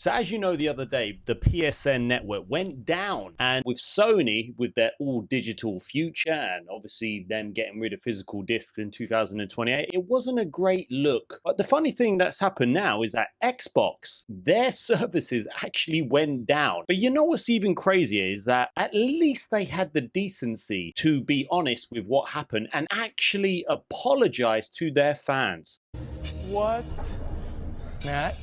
So as you know, the other day, the PSN network went down, and with Sony, with their all digital future and obviously them getting rid of physical discs in 2028, it wasn't a great look. But the funny thing that's happened now is that Xbox, their services actually went down. But you know what's even crazier is that at least they had the decency to be honest with what happened and actually apologize to their fans. What? Matt?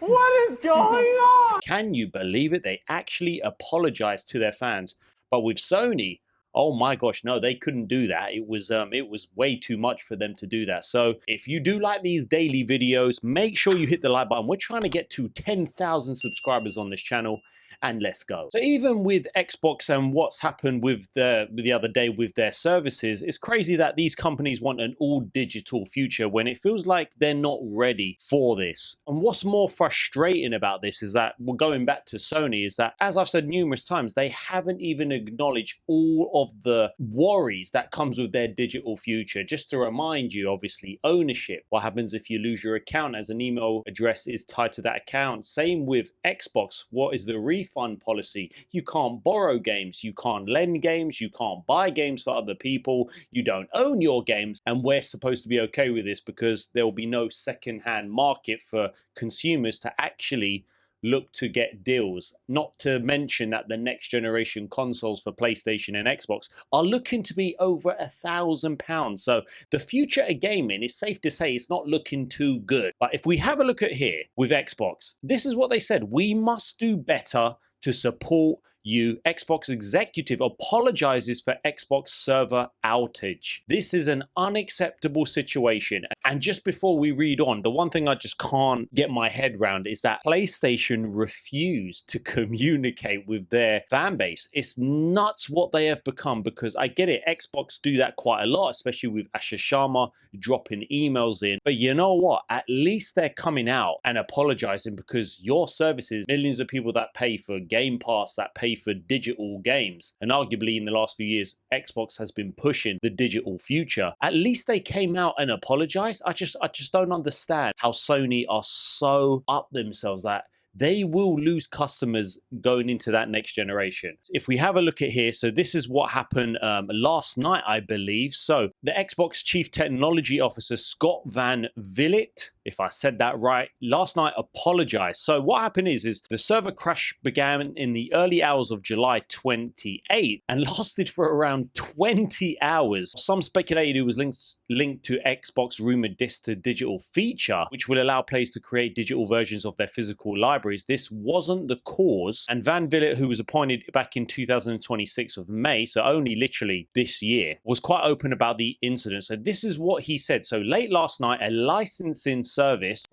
What is going on? Can you believe it? They actually apologized to their fans. But with Sony, oh my gosh, no, they couldn't do that. It was way too much for them to do that. So if you do like these daily videos, make sure you hit the like button. We're trying to get to 10,000 subscribers on this channel, and let's go. So even with Xbox and what's happened with the other day with their services, it's crazy that these companies want an all digital future when it feels like they're not ready for this. And what's more frustrating about this is that, we're going back to Sony, is that, as I've said numerous times, they haven't even acknowledged all of the worries that comes with their digital future. Just to remind you, obviously, ownership. What happens if you lose your account, as an email address is tied to that account? Same with Xbox. What is the refund policy? You can't borrow games, you can't lend games, you can't buy games for other people, you don't own your games, and we're supposed to be okay with this because there will be no second-hand market for consumers to actually look to get deals. Not to mention that the next generation consoles for PlayStation and Xbox are looking to be over £1,000. So the future of gaming is safe to say it's not looking too good. But if we have a look at here with Xbox, this is what they said: we must do better to support you. Xbox executive apologizes for Xbox server outage. This is an unacceptable situation. And just before we read on, the one thing I just can't get my head around is that PlayStation refused to communicate with their fan base. It's nuts what they have become, because I get it, Xbox do that quite a lot, especially with Asher Sharma dropping emails in. But you know what? At least they're coming out and apologizing, because your services, millions of people that pay for Game Pass, that pay for digital games, and arguably in the last few years Xbox has been pushing the digital future. At least they came out and apologized. I just don't understand how Sony are so up themselves that they will lose customers going into that next generation. If we have a look at here, so this is what happened last night, I believe. So the Xbox Chief Technology Officer, Scott Van Villet, if I said that right, last night apologized. So what happened is the server crash began in the early hours of July 28 and lasted for around 20 hours. Some speculated it was linked to Xbox rumored disc to digital feature, which will allow players to create digital versions of their physical libraries. This wasn't the cause, and Van Villet, who was appointed back in 2026 of May, so only literally this year, was quite open about the incident. So this is what he said. So late last night, a licensing service,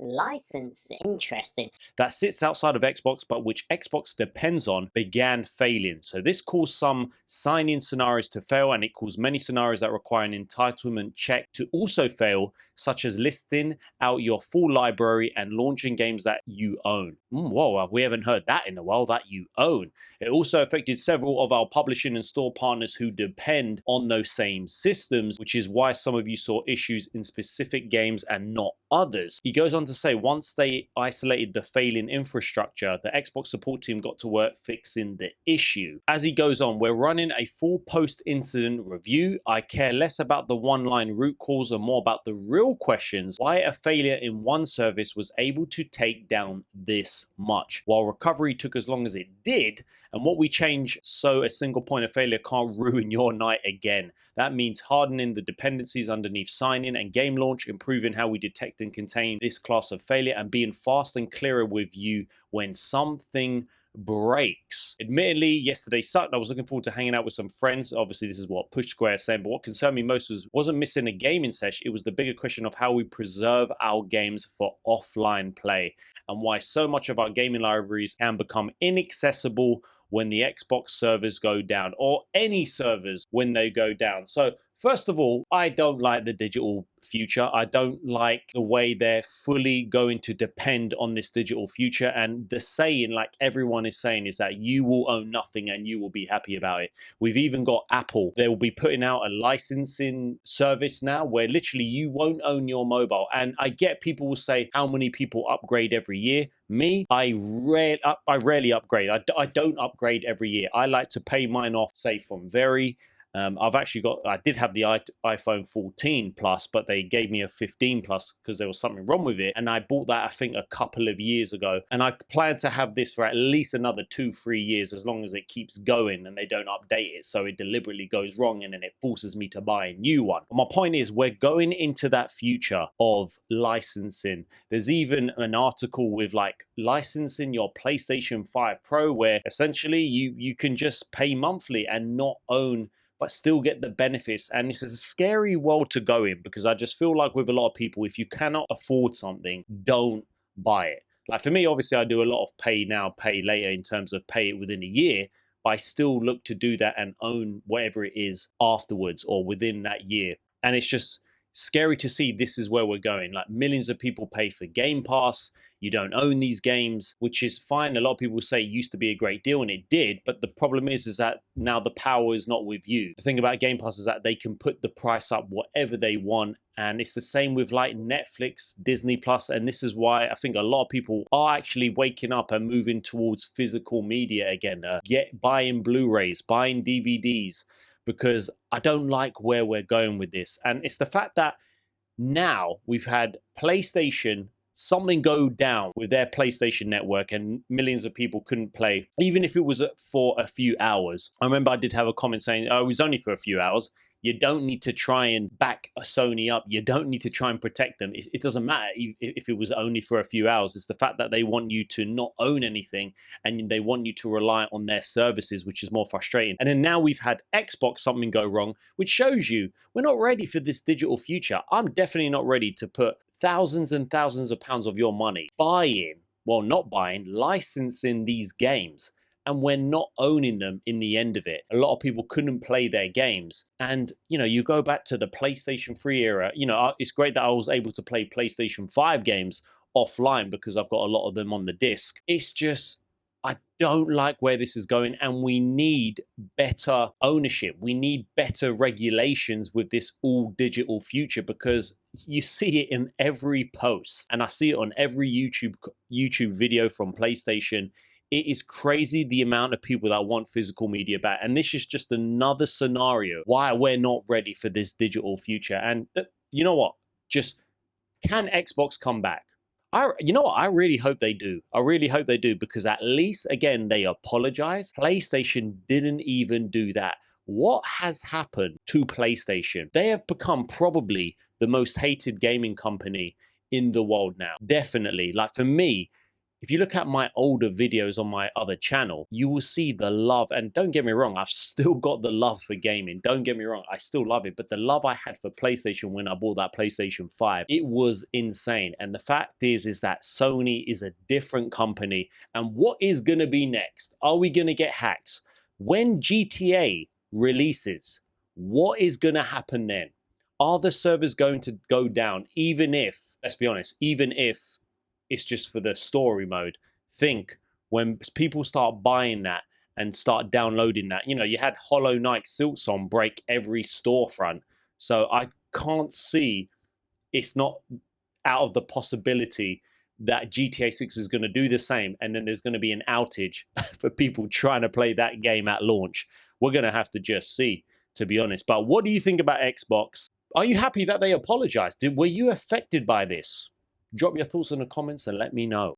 interesting, that sits outside of Xbox but which Xbox depends on, began failing. So this caused some sign-in scenarios to fail, and it caused many scenarios that require an entitlement check to also fail, such as listing out your full library and launching games that you own. Whoa, we haven't heard that in a while, that you own. It also affected several of our publishing and store partners who depend on those same systems, which is why some of you saw issues in specific games and not others. He goes on to say, once they isolated the failing infrastructure, the Xbox support team got to work fixing the issue. As he goes on, we're running a full post-incident review. I care less about the one-line root cause and more about the real questions: why a failure in one service was able to take down this much, while recovery took as long as it did, and what we change so a single point of failure can't ruin your night again. That means hardening the dependencies underneath sign-in and game launch, improving how we detect and contain this class of failure, and being fast and clearer with you when something breaks. Admittedly, yesterday sucked. I was looking forward to hanging out with some friends. Obviously, this is what Push Square is saying, but what concerned me most wasn't missing a gaming session. It was the bigger question of how we preserve our games for offline play, and why so much of our gaming libraries can become inaccessible when the Xbox servers go down, or any servers when they go down. So First of all, I don't like the digital future. I don't like the way they're fully going to depend on this digital future. And the saying, like everyone is saying, is that you will own nothing and you will be happy about it. We've even got Apple. They will be putting out a licensing service now where literally you won't own your mobile. And I get people will say, how many people upgrade every year? Me, I rarely upgrade. I don't upgrade every year. I like to pay mine off, say, from very I did have the iPhone 14 Plus, but they gave me a 15 Plus because there was something wrong with it. And I bought that, I think, a couple of years ago. And I plan to have this for at least another 2-3 years, as long as it keeps going and they don't update it. So it deliberately goes wrong and then it forces me to buy a new one. But my point is, we're going into that future of licensing. There's even an article with like licensing your PlayStation 5 Pro, where essentially you can just pay monthly and not own, but still get the benefits. And this is a scary world to go in, because I just feel like with a lot of people, if you cannot afford something, don't buy it. Like for me, obviously, I do a lot of pay now, pay later in terms of pay it within a year, but I still look to do that and own whatever it is afterwards or within that year. And it's just scary to see this is where we're going. Like millions of people pay for Game Pass. You don't own these games, which is fine. A lot of people say it used to be a great deal, and it did. But the problem is that now the power is not with you. The thing about Game Pass is that they can put the price up whatever they want. And it's the same with like Netflix, Disney Plus. And this is why I think a lot of people are actually waking up and moving towards physical media again, buying Blu-rays, buying DVDs, because I don't like where we're going with this. And it's the fact that now we've had PlayStation something go down with their PlayStation network and millions of people couldn't play, even if it was for a few hours. I remember I did have a comment saying, oh, it was only for a few hours. You don't need to try and back a Sony up. You don't need to try and protect them. It doesn't matter if it was only for a few hours. It's the fact that they want you to not own anything and they want you to rely on their services, which is more frustrating. And then now we've had Xbox something go wrong, which shows you we're not ready for this digital future. I'm definitely not ready to put thousands and thousands of pounds of your money not buying, licensing these games, and we're not owning them in the end of it. A lot of people couldn't play their games. And, you go back to the PlayStation 3 era, it's great that I was able to play PlayStation 5 games offline because I've got a lot of them on the disc. It's just, I don't like where this is going, and we need better ownership. We need better regulations with this all digital future, because you see it in every post, and I see it on every YouTube video from PlayStation. It is crazy the amount of people that want physical media back. And this is just another scenario why we're not ready for this digital future. And you know what? Just, can Xbox come back? You know what? I really hope they do. I really hope they do, because at least, again, they apologize. PlayStation didn't even do that. What has happened to PlayStation? They have become probably the most hated gaming company in the world now. Definitely. Like for me, if you look at my older videos on my other channel, you will see the love. And don't get me wrong, I've still got the love for gaming. Don't get me wrong, I still love it. But the love I had for PlayStation when I bought that PlayStation 5, it was insane. And the fact is that Sony is a different company. And what is going to be next? Are we going to get hacks? When GTA releases, what is going to happen then? Are the servers going to go down? Even if, let's be honest, even if it's just for the story mode. Think when people start buying that and start downloading that, you had Hollow Knight Silksong break every storefront. So I can't see, it's not out of the possibility that GTA 6 is going to do the same, and then there's going to be an outage for people trying to play that game at launch. We're going to have to just see, to be honest. But what do you think about Xbox? Are you happy that they apologized? Were you affected by this? Drop your thoughts in the comments and let me know.